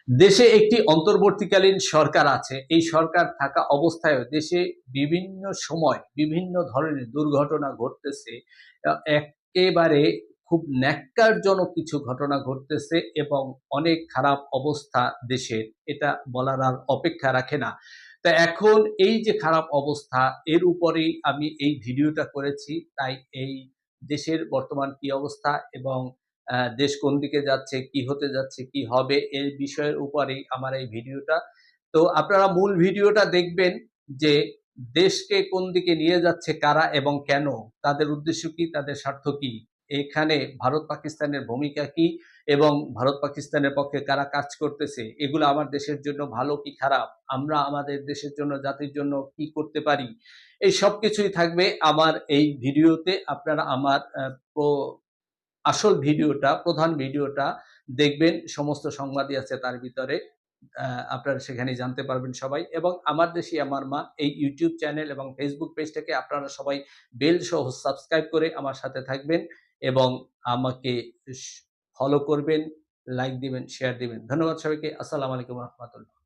দেশে একটি অন্তর্বর্তীকালীন সরকার আছে। এই সরকার থাকা অবস্থায়ও দেশে বিভিন্ন সময় বিভিন্ন ধরনের দুর্ঘটনা ঘটতেছে। একেবারে খুব ন্যক্কারজনক কিছু ঘটনা ঘটতেছে এবং অনেক খারাপ অবস্থা দেশের। এটা বলার আর অপেক্ষা রাখে না। তো এখন এই যে খারাপ অবস্থা, এর উপরেই আমি এই ভিডিওটা করেছি। তাই এই দেশের বর্তমান কি অবস্থা এবং দেশ কোন দিকে যাচ্ছে, কি হতে যাচ্ছে, কি হবে এই বিষয়ের উপরেই আমার এই ভিডিওটা। তো আপনারা মূল ভিডিওটা দেখবেন যে দেশকে কোন দিকে নিয়ে যাচ্ছে কারা এবং কেন? তাদের উদ্দেশ্য কি? তাদের স্বার্থ কি? এখানে ভারত-পাকিস্তানের ভূমিকা কি? এবং ভারত-পাকিস্তানের পক্ষে কারা কাজ করতেছে? এগুলো আমার দেশের জন্য ভালো কি খারাপ? আমরা আমাদের দেশের জন্য, জাতির জন্য কি করতে পারি? এই সবকিছুই থাকবে আমার এই ভিডিওতে। আপনারা আমার আসল ভিডিওটা, প্রধান ভিডিওটা দেখবেন। সমস্ত সংবাদই আছে তার ভিতরে। আপনারা সেখানেই জানতে পারবেন সবাই এবং আমার দেশই আমার মা এই YouTube চ্যানেল এবং Facebook পেজটাকে আপনারা সবাই বেল সহ সাবস্ক্রাইব করে আমার সাথে থাকবেন এবং আমাকে ফলো করবেন, লাইক দিবেন, শেয়ার দিবেন। ধন্যবাদ সবাইকে। আসসালামু আলাইকুম ওয়া রাহমাতুল্লাহ।